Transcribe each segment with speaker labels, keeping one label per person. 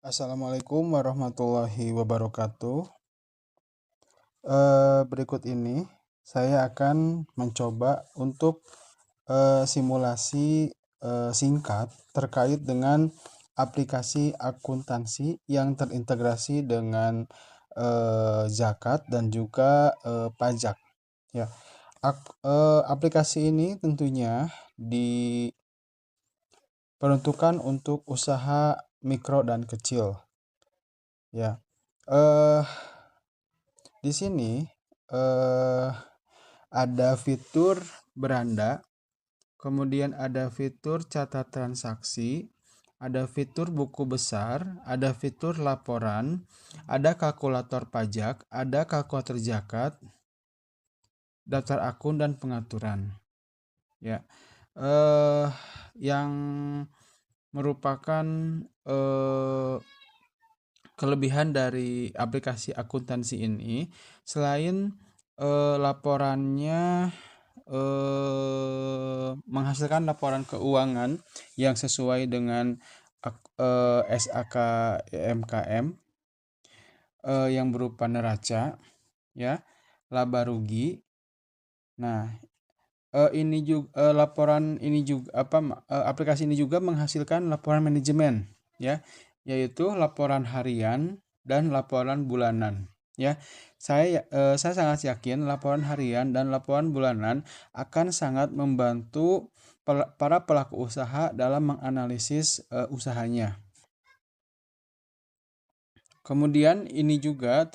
Speaker 1: Assalamualaikum warahmatullahi wabarakatuh. Berikut ini saya akan mencoba untuk simulasi singkat terkait dengan aplikasi akuntansi yang terintegrasi dengan zakat dan juga pajak. Ya, aplikasi ini tentunya diperuntukkan untuk usaha mikro dan kecil. Ya, eh di sini eh, ada fitur beranda, kemudian ada fitur catat transaksi, ada fitur buku besar, ada fitur laporan, ada kalkulator pajak, ada kalkulator zakat, daftar akun dan pengaturan. Ya, eh yang merupakan eh, kelebihan dari aplikasi akuntansi ini, selain laporannya menghasilkan laporan keuangan yang sesuai dengan SAK MKM yang berupa neraca, ya, laba rugi. Nah, ini juga laporan ini juga aplikasi ini juga menghasilkan laporan manajemen, ya, yaitu laporan harian dan laporan bulanan, ya. Saya sangat yakin laporan harian dan laporan bulanan akan sangat membantu para pelaku usaha dalam menganalisis usahanya. Kemudian ini juga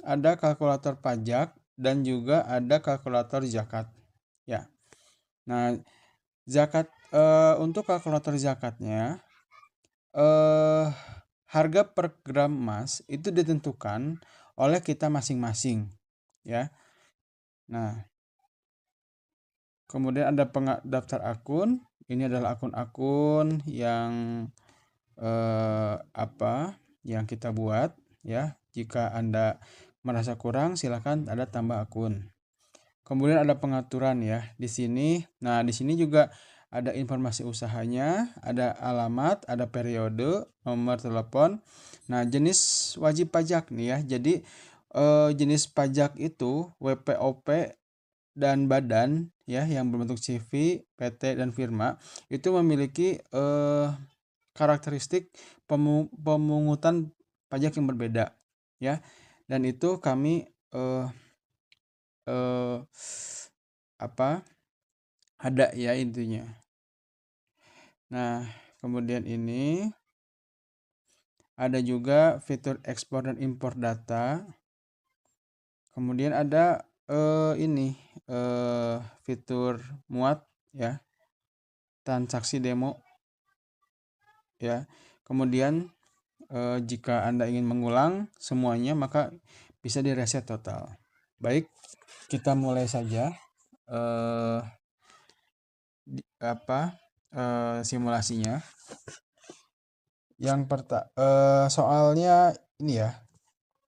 Speaker 1: ada kalkulator pajak dan juga ada kalkulator zakat, ya. Nah, untuk kalkulator zakatnya, eh harga per gram emas itu ditentukan oleh kita masing-masing, ya. Nah, kemudian ada daftar akun. Ini adalah akun-akun yang yang kita buat, ya. Jika Anda merasa kurang, silakan ada tambah akun. Kemudian ada pengaturan, ya di sini. Nah, di sini juga ada informasi usahanya, ada alamat, ada periode, nomor telepon. Nah, jenis wajib pajak nih, ya. Jadi jenis pajak itu WPOP dan badan, ya, yang berbentuk CV, PT dan firma itu memiliki karakteristik pemungutan pajak yang berbeda, ya. Dan itu kami eh, eh, ada, ya, intinya. Nah, kemudian ini ada juga fitur ekspor dan impor data. Kemudian ada fitur muat, ya, transaksi demo, ya. Kemudian jika Anda ingin mengulang semuanya, maka bisa direset total. Baik, kita mulai saja eh, simulasinya. Soalnya ini, ya.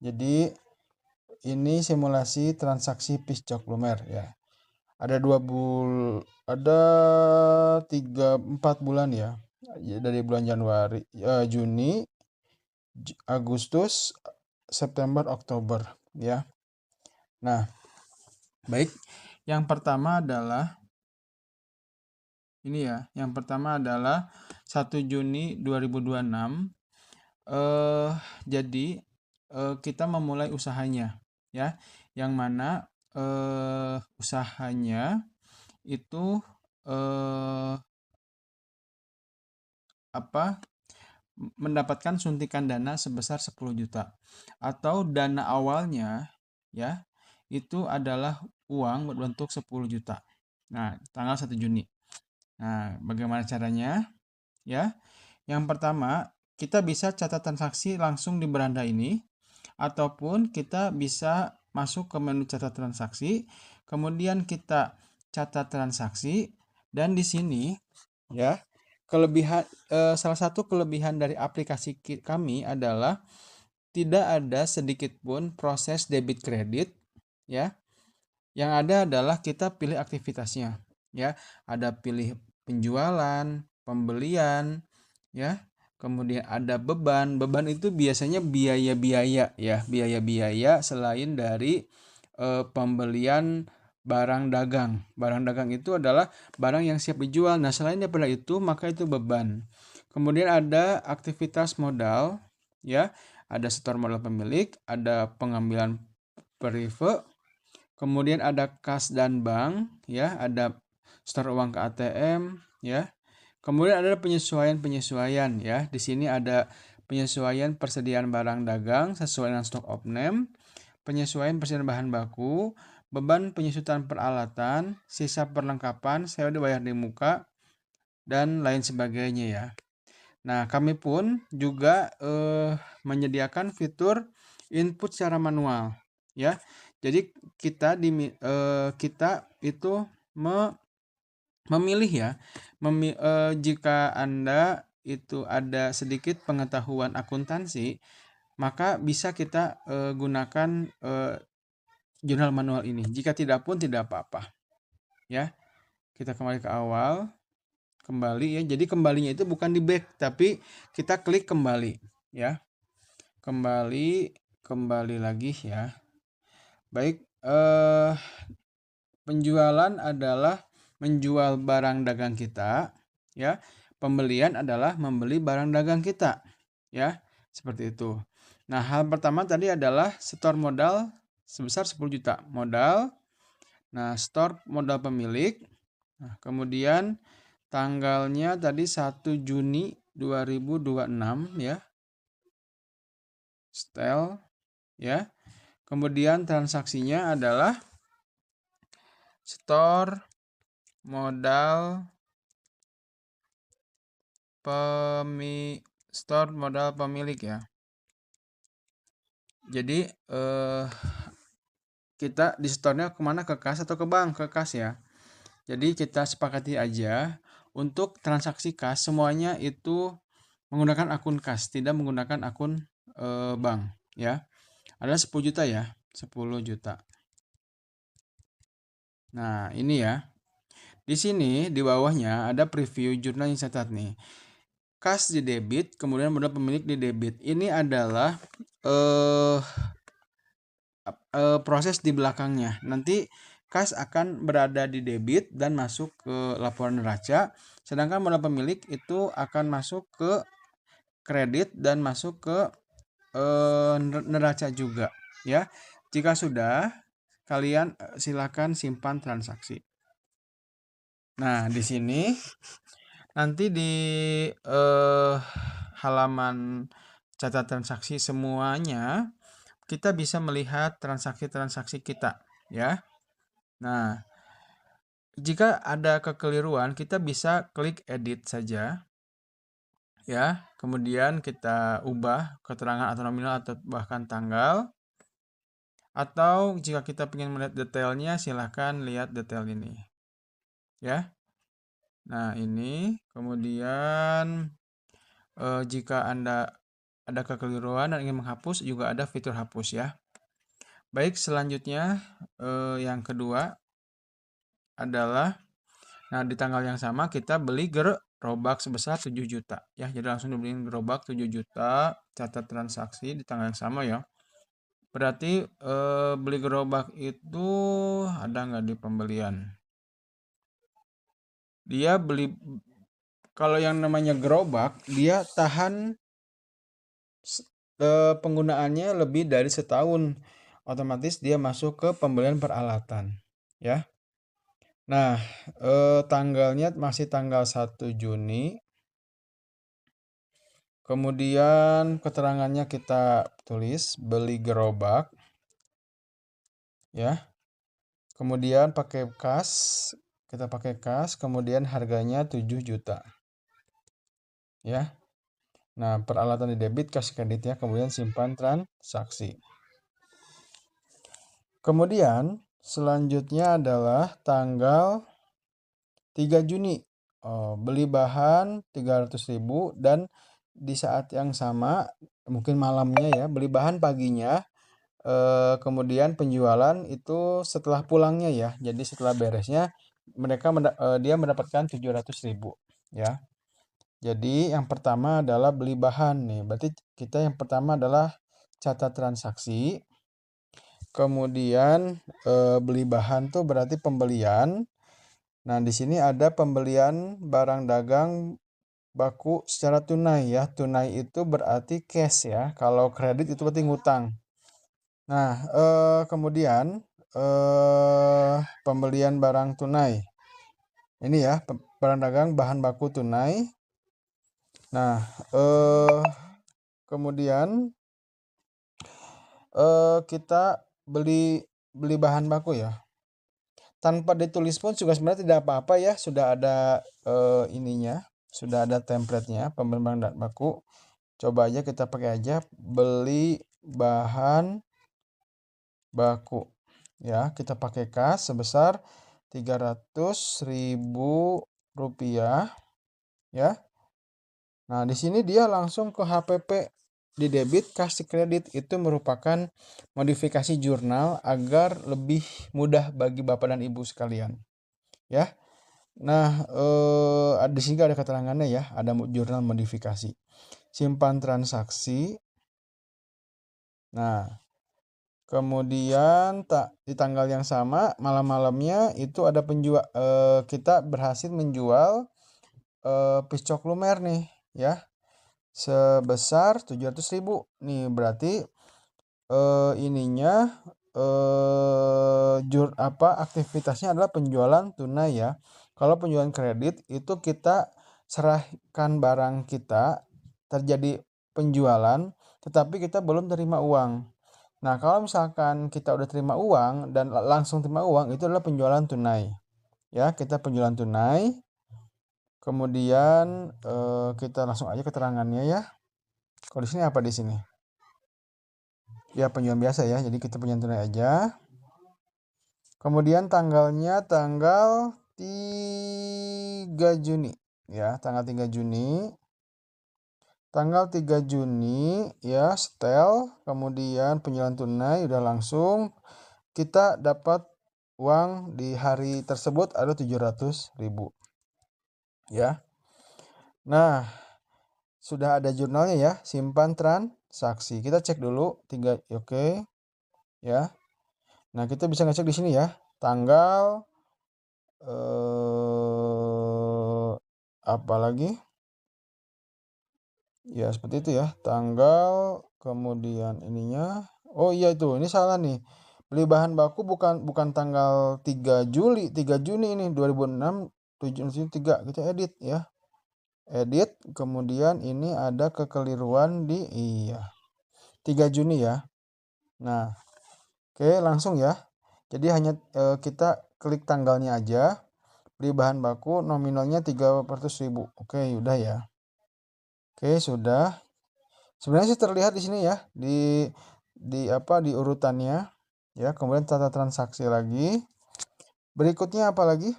Speaker 1: Jadi ini simulasi transaksi piscok lumer, ya. Ada 4 bulan, ya. Dari bulan Januari, Juni, Agustus, September, Oktober, ya. Nah, baik. Yang pertama adalah ini, ya. Yang pertama adalah 1 Juni 2026. Jadi kita memulai usahanya, ya. Yang mana usahanya itu mendapatkan suntikan dana sebesar 10 juta, atau dana awalnya, ya, itu adalah uang berbentuk 10 juta. Nah, tanggal 1 Juni. Nah, bagaimana caranya? Ya, yang pertama, kita bisa catat transaksi langsung di beranda ini, ataupun kita bisa masuk ke menu catat transaksi, kemudian kita catat transaksi, dan di sini, ya, salah satu kelebihan dari aplikasi kami adalah tidak ada sedikit pun proses debit kredit, ya. Yang ada adalah kita pilih aktivitasnya, ya. Ada pilih penjualan, pembelian, ya. Kemudian ada beban. Beban itu biasanya biaya-biaya ya, biaya-biaya selain dari pembelian barang dagang. Barang dagang itu adalah barang yang siap dijual. Nah, selain daripada itu, maka itu beban. Kemudian ada aktivitas modal, ya. Ada setor modal pemilik, ada pengambilan perive, kemudian ada kas dan bank, ya. Ada setor uang ke ATM, ya. Kemudian ada penyesuaian-penyesuaian, ya. Di sini ada penyesuaian persediaan barang dagang sesuai dengan stok opname, penyesuaian persediaan bahan baku, beban penyusutan peralatan, sisa perlengkapan, sewa dibayar di muka, dan lain sebagainya ya. Nah, kami pun juga menyediakan fitur input secara manual ya. Jadi kita itu memilih ya, jika Anda itu ada sedikit pengetahuan akuntansi, maka bisa kita gunakan jurnal manual ini. Jika tidak pun tidak apa-apa. Ya, kita kembali ke awal, kembali ya. Jadi kembalinya itu bukan di back, tapi kita klik kembali, ya. Kembali lagi ya. Baik, penjualan adalah menjual barang dagang kita, ya. Pembelian adalah membeli barang dagang kita, ya. Seperti itu. Nah, hal pertama tadi adalah setor modal sebesar 10 juta. Modal. Nah, store modal pemilik. Nah, kemudian tanggalnya tadi 1 Juni 2026 ya. Setel ya. Kemudian transaksinya adalah store modal pemilik ya. Jadi kita di store-nya kemana, ke kas atau ke bank? Ke kas ya. Jadi kita sepakati aja untuk transaksi kas semuanya itu menggunakan akun kas, tidak menggunakan akun bank ya. Ada 10 juta ya, 10 juta. Nah, ini ya. Di sini di bawahnya ada preview jurnal yang catat nih. Kas di debit, kemudian modal pemilik di debit. Ini adalah proses di belakangnya. Nanti kas akan berada di debit dan masuk ke laporan neraca, sedangkan modal pemilik itu akan masuk ke kredit dan masuk ke neraca juga, ya. Jika sudah, kalian silakan simpan transaksi. Nah, di sini nanti di halaman catat transaksi semuanya kita bisa melihat transaksi-transaksi kita, ya. Nah, jika ada kekeliruan, kita bisa klik edit saja, ya. Kemudian kita ubah keterangan atau nominal atau bahkan tanggal. Atau jika kita ingin melihat detailnya, silahkan lihat detail ini, ya. Nah, ini kemudian jika Anda ada kekeliruan dan ingin menghapus, juga ada fitur hapus ya. Baik, selanjutnya yang kedua adalah, nah di tanggal yang sama kita beli gerobak sebesar 7 juta ya. Jadi langsung dibeliin gerobak 7 juta, catat transaksi di tanggal yang sama ya. Berarti beli gerobak itu ada nggak di pembelian? Dia beli, kalau yang namanya gerobak, dia tahan penggunaannya lebih dari setahun. Otomatis dia masuk ke pembelian peralatan, ya. Nah, tanggalnya masih tanggal 1 Juni. Kemudian keterangannya kita tulis beli gerobak, ya. Kemudian pakai kas, kita pakai kas, kemudian harganya 7 juta. Ya. Nah, peralatan di debit, kas kreditnya, kemudian simpan transaksi. Kemudian selanjutnya adalah tanggal 3 Juni. Beli bahan 300.000 dan di saat yang sama, mungkin malamnya ya, beli bahan paginya, kemudian penjualan itu setelah pulangnya ya. Jadi setelah beresnya dia mendapatkan 700.000 ya. Jadi yang pertama adalah beli bahan nih. Berarti kita yang pertama adalah catat transaksi. Kemudian beli bahan tuh berarti pembelian. Nah, di sini ada pembelian barang dagang baku secara tunai ya. Tunai itu berarti cash ya. Kalau kredit itu berarti ngutang. Nah, kemudian pembelian barang tunai. Ini ya, barang dagang bahan baku tunai. Nah, kemudian kita beli bahan baku ya. Tanpa ditulis pun juga sebenarnya tidak apa-apa ya, sudah ada ininya, sudah ada template-nya pembelian bahan baku. Coba aja kita pakai aja beli bahan baku. Ya, kita pakai kas sebesar 300.000 rupiah ya. Nah, di sini dia langsung ke HPP di debit kasih kredit. Itu merupakan modifikasi jurnal agar lebih mudah bagi Bapak dan Ibu sekalian. Ya. Nah, di sini ada keterangannya ya, ada jurnal modifikasi. Simpan transaksi. Nah, kemudian di tanggal yang sama malam-malamnya itu ada kita berhasil menjual piscok lumer nih ya sebesar 700.000 nih berarti ininya aktivitasnya adalah penjualan tunai ya. Kalau penjualan kredit itu kita serahkan barang kita terjadi penjualan tetapi kita belum terima uang. Nah, kalau misalkan kita udah terima uang dan langsung terima uang itu adalah penjualan tunai. Ya, kita penjualan tunai. Kemudian kita langsung aja keterangannya ya. Kalau di sini apa di sini? Ya, penjualan biasa ya. Jadi kita penjualan tunai aja. Kemudian tanggalnya tanggal 3 Juni ya, tanggal 3 Juni. Tanggal 3 Juni ya, setel, kemudian penjualan tunai udah langsung kita dapat uang di hari tersebut ada 700.000 ya. Nah, sudah ada jurnalnya ya, simpan transaksi. Kita cek dulu 3 oke ya. Nah, kita bisa ngecek di sini ya, tanggal apa lagi? Ya, seperti itu ya. Tanggal kemudian ininya. Oh iya itu, ini salah nih. Beli bahan baku bukan tanggal 3 Juli, 3 Juni ini 2006 703 kita edit ya. Edit kemudian ini ada kekeliruan di 3 Juni ya. Nah, oke langsung ya. Jadi hanya kita klik tanggalnya aja. Beli bahan baku nominalnya 300.000. Oke, udah ya. Oke, sudah. Sebenarnya sih terlihat di sini ya, di urutannya ya. Kemudian tata transaksi lagi. Berikutnya apa lagi?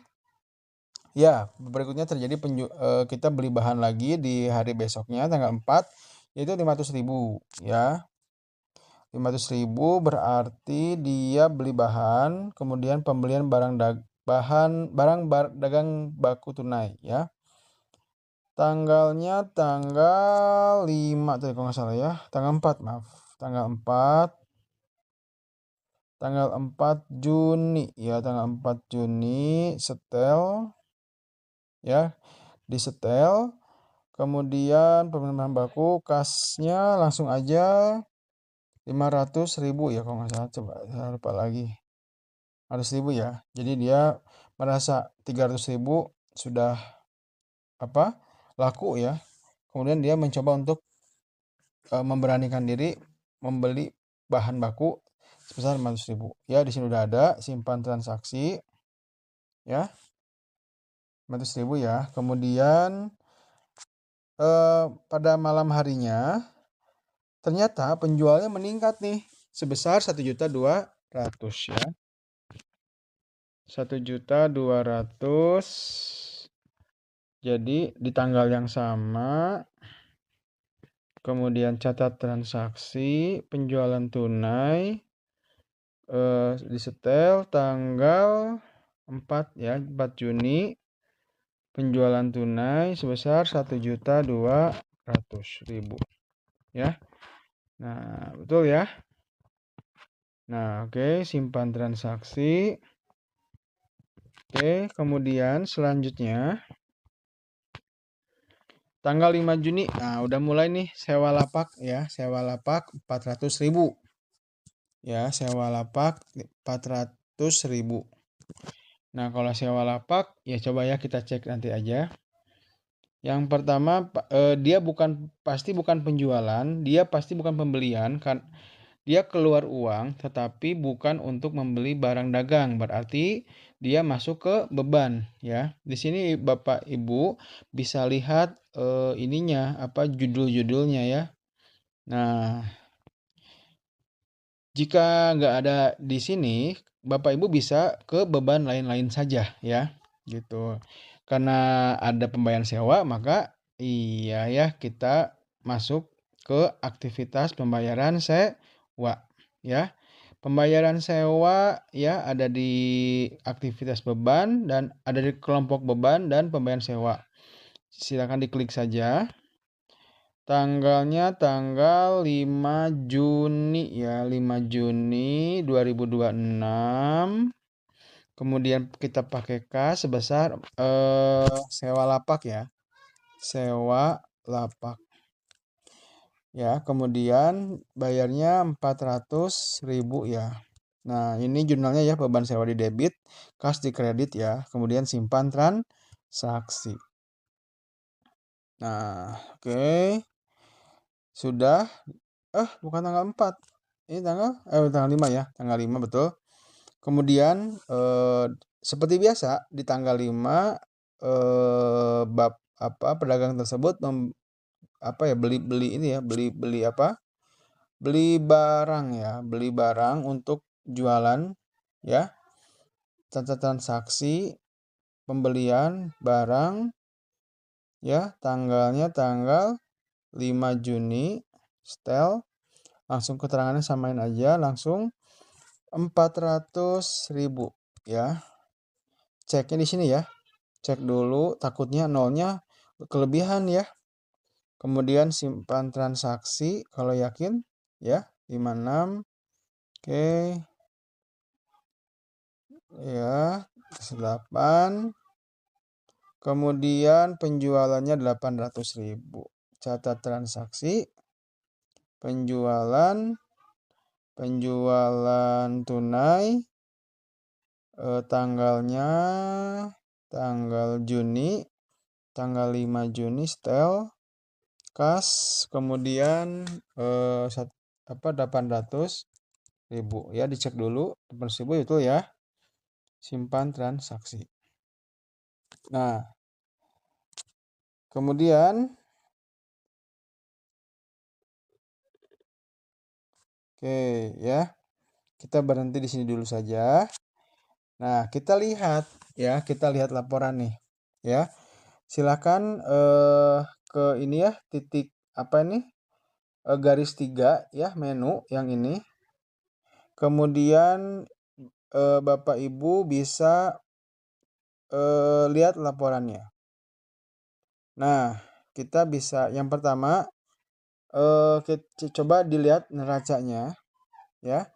Speaker 1: Ya, berikutnya terjadi kita beli bahan lagi di hari besoknya tanggal 4 yaitu 500.000 ya. 500.000 berarti dia beli bahan, kemudian pembelian barang dagang baku tunai ya. Tanggalnya tanggal 5 tadi kalau nggak salah ya. Tanggal 4, maaf. Tanggal 4 Juni ya, tanggal 4 Juni setel ya, disetel. Kemudian pembelian bahan baku kasnya langsung aja 500.000 ya kalau nggak salah, coba saya lupa lagi. 100.000 ya. Jadi dia merasa 300.000 sudah laku ya. Kemudian dia mencoba untuk memberanikan diri membeli bahan baku sebesar 500.000. Ya, di sini udah ada simpan transaksi ya. 500.000 ya. Kemudian pada malam harinya ternyata penjualnya meningkat nih sebesar 1.200.000 ya. 1.200.000. Jadi di tanggal yang sama kemudian catat transaksi penjualan tunai disetel tanggal 4 ya, 4 Juni penjualan tunai sebesar 1.200.000 ya. Nah, betul ya. Nah, oke, simpan transaksi. Oke, kemudian selanjutnya tanggal 5 Juni. Nah, udah mulai nih sewa lapak ya, sewa lapak 400.000. Ya, sewa lapak 400.000. Nah, kalau sewa lapak ya coba ya kita cek nanti aja. Yang pertama dia pasti bukan penjualan, dia pasti bukan pembelian kan. Dia keluar uang tetapi bukan untuk membeli barang dagang. Berarti dia masuk ke beban ya. Di sini Bapak Ibu bisa lihat ininya apa judul-judulnya ya. Nah, jika nggak ada di sini, Bapak Ibu bisa ke beban lain-lain saja ya, gitu. Karena ada pembayaran sewa, maka iya ya kita masuk ke aktivitas pembayaran sewa ya. Pembayaran sewa ya ada di aktivitas beban dan ada di kelompok beban dan pembayaran sewa. Silakan diklik saja. Tanggalnya tanggal 5 Juni ya, 5 Juni 2026. Kemudian kita pakai kas sebesar sewa lapak ya. Sewa lapak. Ya, kemudian bayarnya 400.000 ya. Nah, ini jurnalnya ya, beban sewa di debit, kas di kredit ya. Kemudian simpan transaksi. Nah, oke. Sudah. Bukan tanggal 4. Ini tanggal 5 ya. Tanggal 5 betul. Kemudian seperti biasa di tanggal 5 pedagang tersebut beli ini ya, beli apa? Beli barang ya, beli barang untuk jualan ya. Catat transaksi pembelian barang ya, tanggalnya tanggal 5 Juni. Setel langsung keterangannya samain aja, langsung 400.000 ya. Ceknya di sini ya. Cek dulu, takutnya nolnya kelebihan ya. Kemudian simpan transaksi kalau yakin ya, 56. Oke. Ya, 8. Kemudian penjualannya 800.000. Catat transaksi penjualan tunai tanggalnya tanggal Juni, tanggal 5 Juni setel kas, kemudian 800.000 ya, dicek dulu 800.000 itu ya. Simpan transaksi. Nah, kemudian oke ya. Kita berhenti di sini dulu saja. Nah, kita lihat ya, kita lihat laporan nih ya. Silakan ke ini ya, titik apa ini? Garis 3 ya, menu yang ini. Kemudian Bapak Ibu bisa lihat laporannya. Nah, kita bisa yang pertama coba dilihat neracanya ya.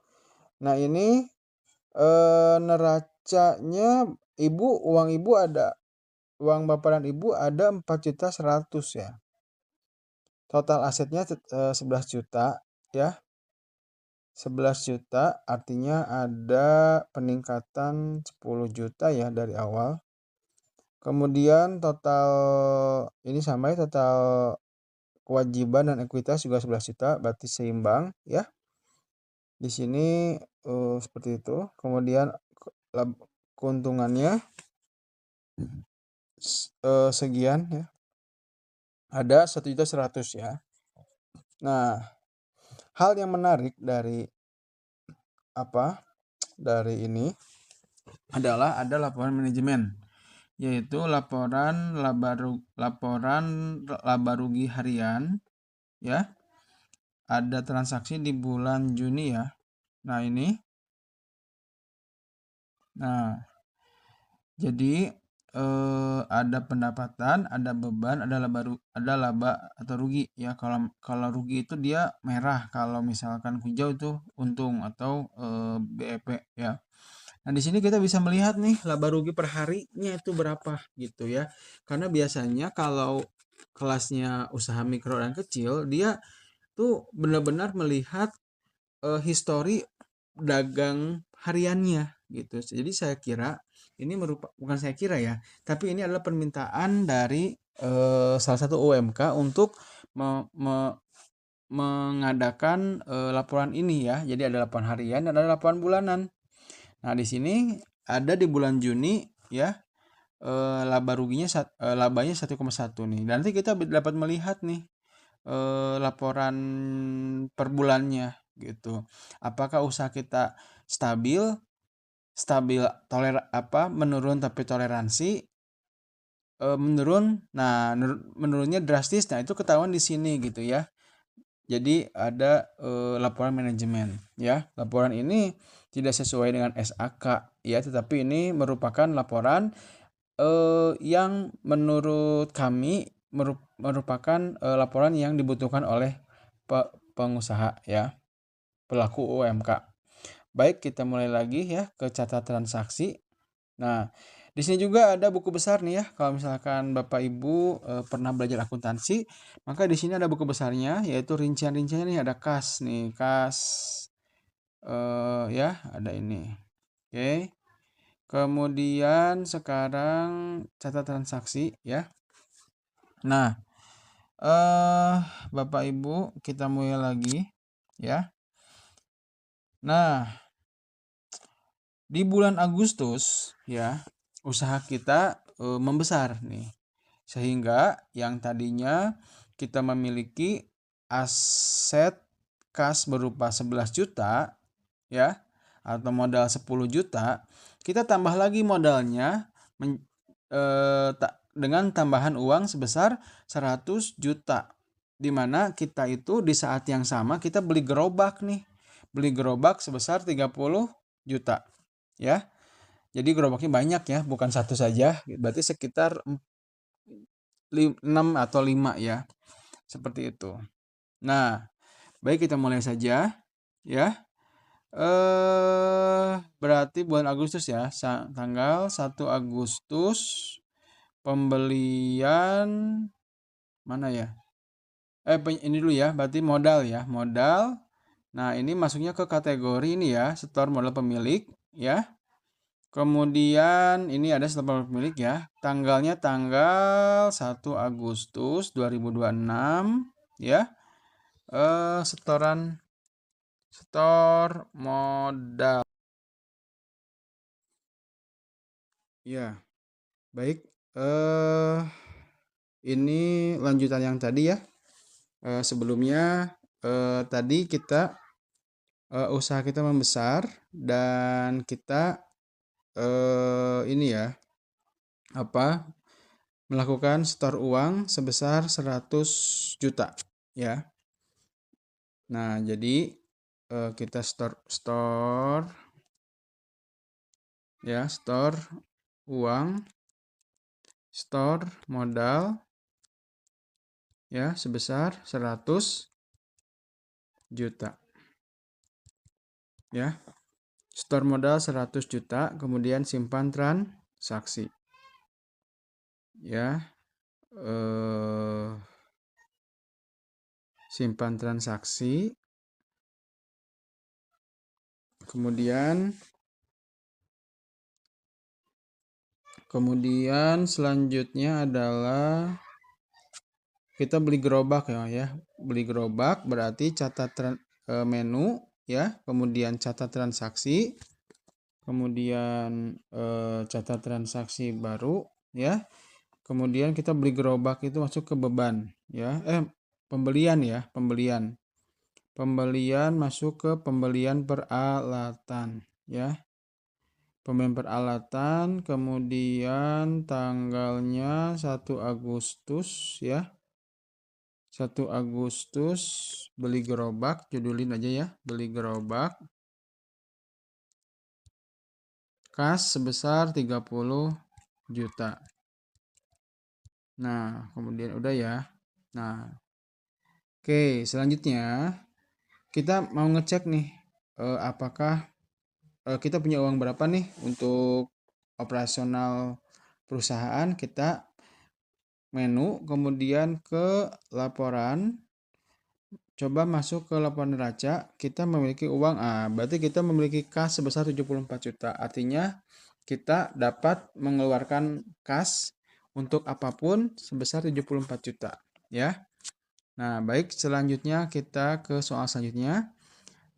Speaker 1: Nah, ini neracanya uang Bapak dan Ibu ada 4.100.000 ya. Total asetnya 11 juta ya. 11 juta artinya ada peningkatan 10 juta ya dari awal. Kemudian total ini sama ya, total kewajiban dan ekuitas juga 11 juta, berarti seimbang ya. Di sini seperti itu. Kemudian keuntungannya sekian ya. Ada 1.100.000 ya. Nah, hal yang menarik dari ini adalah ada laporan manajemen, yaitu laporan laba rugi harian ya. Ada transaksi di bulan Juni ya. Nah, ini. Nah, jadi ada pendapatan, ada beban, ada laba atau rugi ya. Kalau rugi itu dia merah, kalau misalkan hijau itu untung atau BEP ya. Nah, di sini kita bisa melihat nih laba rugi per harinya itu berapa gitu ya. Karena biasanya kalau kelasnya usaha mikro dan kecil, dia tuh benar-benar melihat histori dagang hariannya gitu. Jadi saya kira ini bukan saya kira ya, tapi ini adalah permintaan dari salah satu UMK untuk mengadakan laporan ini ya. Jadi ada laporan harian dan ada laporan bulanan. Nah, di sini ada di bulan Juni ya, labanya 1,1 nih. Dan nanti kita dapat melihat nih laporan per bulannya gitu. Apakah usaha kita stabil, menurun tapi toleransi menurun. Nah, menurunnya drastis. Nah, itu ketahuan di sini gitu ya. Jadi ada laporan manajemen ya. Laporan ini tidak sesuai dengan SAK ya, tetapi ini merupakan laporan yang menurut kami merupakan laporan yang dibutuhkan oleh pengusaha ya, pelaku UMK. Baik, kita mulai lagi ya ke catat transaksi. Nah, di sini juga ada buku besar nih ya. Kalau misalkan Bapak Ibu pernah belajar akuntansi, maka di sini ada buku besarnya, yaitu rincian-rinciannya nih, ada kas nih, kas ya, ada ini. Oke. Kemudian sekarang catat transaksi ya. Nah, Bapak Ibu kita mulai lagi ya. Nah, di bulan Agustus ya, usaha kita membesar nih. Sehingga yang tadinya kita memiliki aset kas berupa 11 juta ya, atau modal 10 juta, kita tambah lagi modalnya dengan tambahan uang sebesar 100 juta. Dimana kita itu di saat yang sama kita beli gerobak nih. Beli gerobak sebesar 30 juta ya. Jadi gerobaknya banyak ya, bukan satu saja. Berarti sekitar 6 atau 5 ya. Seperti itu. Nah, baik kita mulai saja ya. Berarti bulan Agustus ya, tanggal 1 Agustus pembelian mana ya? Ini dulu ya, berarti modal ya, modal. Nah, ini masuknya ke kategori ini ya, setor modal pemilik ya. Kemudian ini ada setor pemilik ya. Tanggalnya tanggal 1 Agustus 2026 ya. Setor modal. Ya, baik. Ini lanjutan yang tadi ya. Sebelumnya tadi kita usaha kita membesar dan kita ini ya melakukan setor uang sebesar 100 juta ya. Nah, jadi kita store ya, store uang, store modal ya sebesar 100 juta. Ya. Store modal 100 juta, kemudian simpan transaksi. Ya. Simpan transaksi. Kemudian selanjutnya adalah kita beli gerobak ya. Beli gerobak berarti catat menu ya, kemudian catat transaksi, kemudian catat transaksi baru ya. Kemudian kita beli gerobak itu masuk ke beban ya. Pembelian ya, pembelian. Pembelian masuk ke pembelian peralatan ya. Pembelian peralatan, kemudian tanggalnya 1 Agustus ya. 1 Agustus beli gerobak, judulin aja ya, beli gerobak. Kas sebesar 30 juta. Nah, kemudian udah ya. Nah, oke, selanjutnya kita mau ngecek nih apakah kita punya uang berapa nih untuk operasional perusahaan. Kita menu, kemudian ke laporan, coba masuk ke laporan neraca, kita memiliki uang, berarti kita memiliki kas sebesar 74 juta. Artinya kita dapat mengeluarkan kas untuk apapun sebesar 74 juta, ya. Nah, baik, selanjutnya kita ke soal selanjutnya.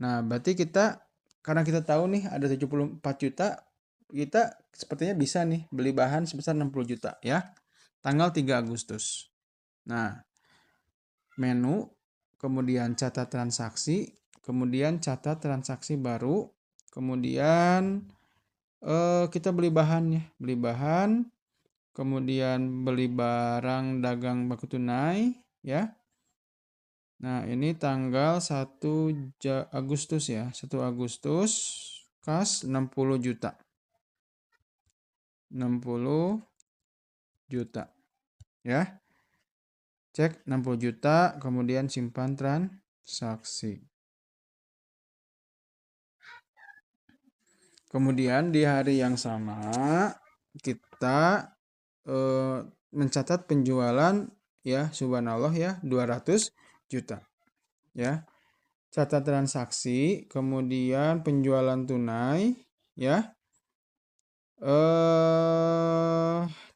Speaker 1: Nah, berarti kita karena kita tahu nih ada 74 juta, kita sepertinya bisa nih beli bahan sebesar 60 juta, ya. Tanggal 3 Agustus. Nah, menu, kemudian catat transaksi, kemudian catat transaksi baru, kemudian kita beli bahannya, beli bahan, kemudian beli barang dagang baku tunai, ya. Nah, ini tanggal 1 Agustus ya, 1 Agustus, kas 60 juta. 60 juta, ya. Cek 60 juta, kemudian simpan transaksi. Kemudian di hari yang sama kita mencatat penjualan, ya, subhanallah ya, 200 juta. Ya. Catat transaksi, kemudian penjualan tunai, ya.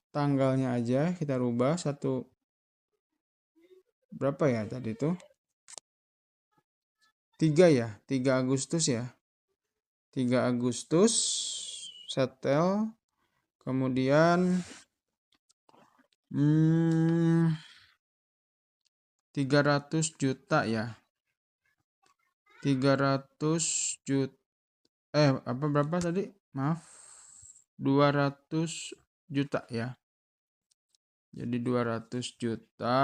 Speaker 1: Tanggalnya aja kita rubah berapa ya tadi itu? 3 ya, 3 Agustus ya. 3 Agustus setel, kemudian 300 juta ya. 300 juta apa berapa tadi? Maaf. 200 juta ya. Jadi 200 juta.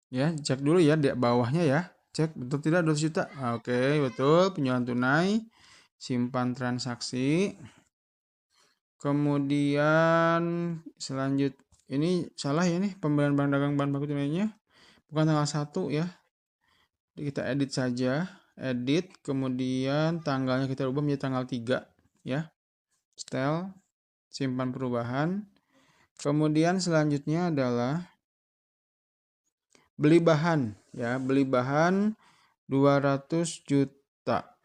Speaker 1: Ya, cek dulu ya di bawahnya ya. Cek betul tidak 200 juta. Oke, betul. Penjualan tunai. Simpan transaksi. Kemudian ini salah ya nih, pembelian barang dagang bahan baku tunainya. Bukan tanggal 1 ya. Jadi kita edit saja. Edit, kemudian tanggalnya kita ubah menjadi tanggal 3 ya. Setel, simpan perubahan. Kemudian selanjutnya adalah beli bahan ya, beli bahan 200 juta.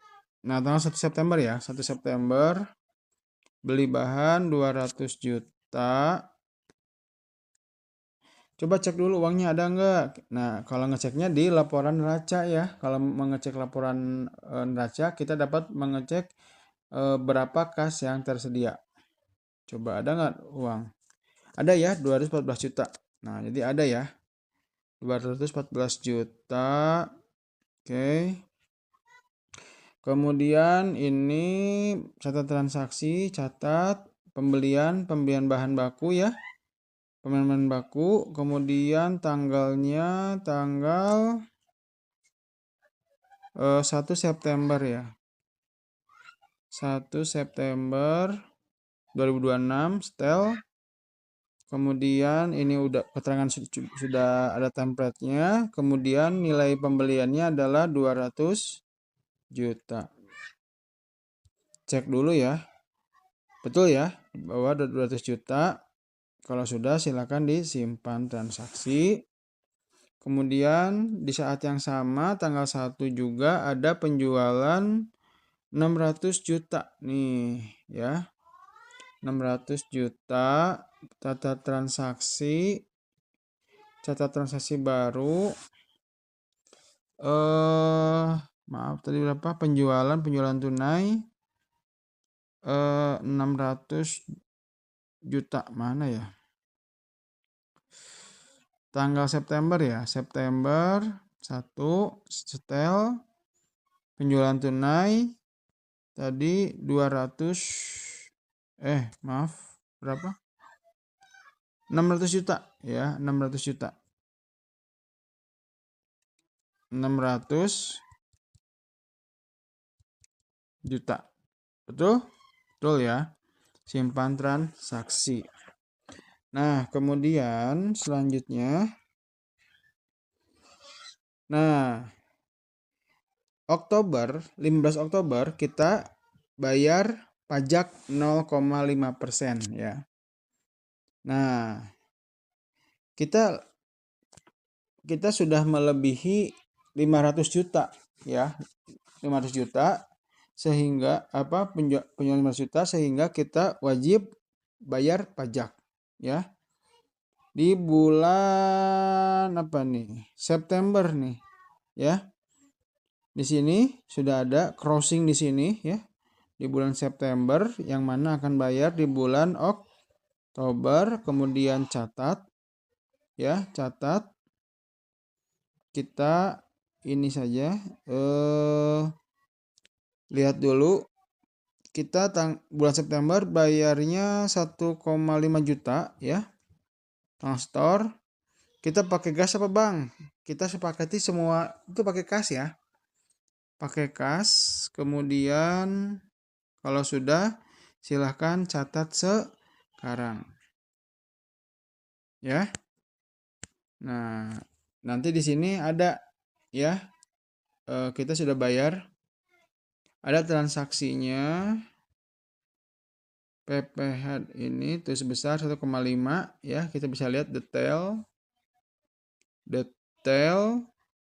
Speaker 1: Nah, tanggal 1 September ya, 1 September beli bahan 200 juta. Coba cek dulu uangnya ada enggak. Nah, kalau ngeceknya di laporan neraca ya. Kalau mengecek laporan neraca, kita dapat mengecek berapa kas yang tersedia. Coba ada enggak uang? Ada ya, 214 juta. Nah, jadi ada ya. 214 juta. Oke. Kemudian ini catat transaksi, catat pembelian bahan baku ya. Pembelian bahan baku, kemudian tanggalnya tanggal 1 September ya. 1 September 2026 setel. Kemudian ini udah keterangan sudah ada template-nya. Kemudian nilai pembeliannya adalah 200 juta. Cek dulu ya. Betul ya, bahwa ada 200 juta. Kalau sudah silakan disimpan transaksi. Kemudian di saat yang sama tanggal 1 juga ada penjualan 600 juta nih ya. 600 juta catat transaksi baru. Maaf tadi berapa? Penjualan tunai 600 juta mana ya? Tanggal September ya, September 1 setel penjualan tunai tadi 200 maaf berapa? 600 juta ya, 600 juta. 600 juta. Betul? Betul ya. Simpan transaksi. Nah, kemudian selanjutnya, nah, 15 Oktober kita bayar pajak 0,5% ya. Nah, kita sudah melebihi 500 juta ya. 500 juta sehingga penjualan 500 juta sehingga kita wajib bayar pajak ya. Di bulan apa nih? September nih ya. Di sini sudah ada crossing di sini ya. Di bulan September yang mana akan bayar di bulan Oktober, kemudian catat ya, catat kita ini saja lihat dulu kita bulan September bayarnya 1,5 juta ya. Transfer. Kita pakai gas apa bang? Kita sepakati semua itu pakai kas ya. Pakai kas, kemudian kalau sudah silahkan catat sekarang. Ya. Nah, nanti di sini ada ya. Kita sudah bayar. Ada transaksinya. PPH ini itu sebesar 1,5 ya. Kita bisa lihat detail.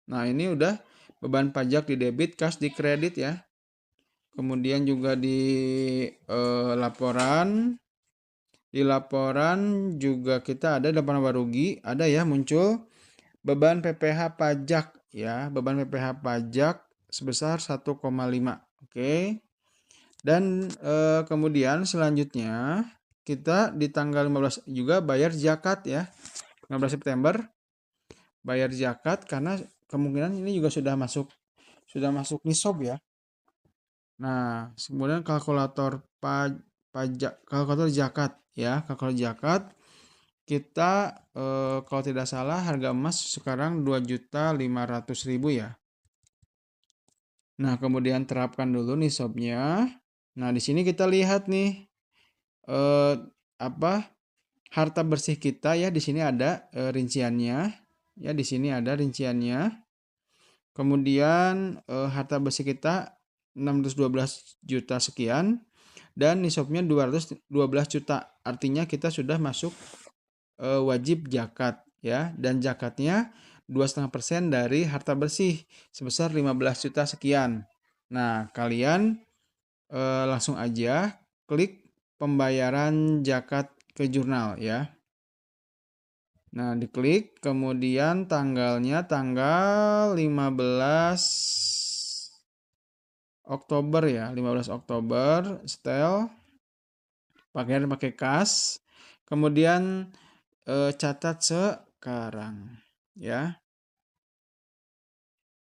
Speaker 1: Nah, ini udah beban pajak di debit, kas di kredit ya. Kemudian juga di laporan. Di laporan juga kita ada laporan laba rugi, ada ya muncul beban PPh pajak ya, beban PPh pajak sebesar 1,5. Oke. Dan kemudian selanjutnya kita di tanggal 15 juga bayar zakat ya. 15 September bayar zakat karena kemungkinan ini juga sudah masuk nisab ya. Nah, kemudian kalkulator kalkulator zakat ya, kalkulator zakat kita kalau tidak salah harga emas sekarang 2.500.000 ya. Nah, kemudian terapkan dulu nisabnya. Nah, di sini kita lihat nih harta bersih kita ya, di sini ada rinciannya. Ya, di sini ada rinciannya. Kemudian harta bersih kita 612 juta sekian dan nisabnya 212 juta. Artinya kita sudah masuk wajib zakat ya, dan zakatnya 2,5% dari harta bersih sebesar 15 juta sekian. Nah, kalian langsung aja klik pembayaran zakat ke jurnal ya. Nah, diklik, kemudian tanggalnya tanggal 15 Oktober ya, 15 Oktober, setel, pakai kas, kemudian catat sekarang ya.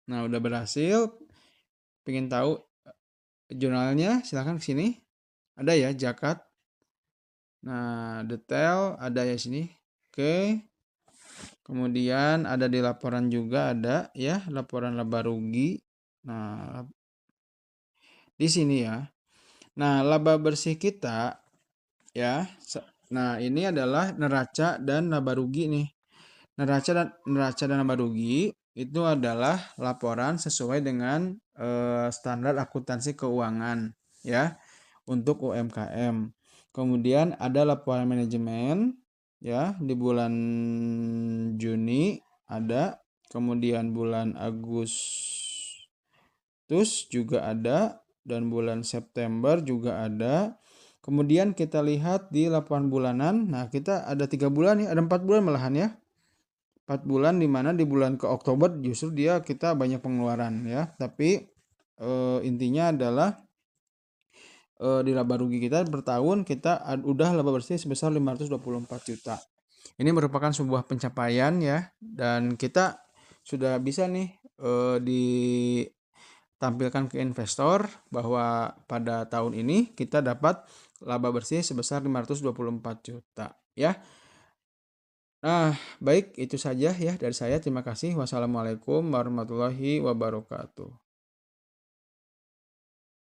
Speaker 1: Nah, udah berhasil. Pengen tahu jurnalnya, silahkan ke sini. Ada ya, zakat. Nah, detail ada ya sini. Oke. Kemudian ada di laporan juga ada ya, laporan laba rugi. Nah, di sini ya. Nah, laba bersih kita ya. Nah, ini adalah neraca dan laba rugi nih. Neraca dan laba rugi itu adalah laporan sesuai dengan standar akuntansi keuangan ya untuk UMKM. Kemudian ada laporan manajemen ya di bulan Juni ada, kemudian bulan Agustus juga ada dan bulan September juga ada. Kemudian kita lihat di laporan bulanan. Nah, kita ada 3 bulan ya, ada 4 bulan malahan ya. 4 bulan di mana di bulan ke Oktober justru kita banyak pengeluaran ya. Tapi intinya adalah di laba rugi kita per tahun kita udah laba bersih sebesar 524 juta. Ini merupakan sebuah pencapaian ya, dan kita sudah bisa nih ditampilkan ke investor bahwa pada tahun ini kita dapat laba bersih sebesar 524 juta ya. Nah, baik itu saja ya dari saya. Terima kasih. Wassalamualaikum warahmatullahi wabarakatuh.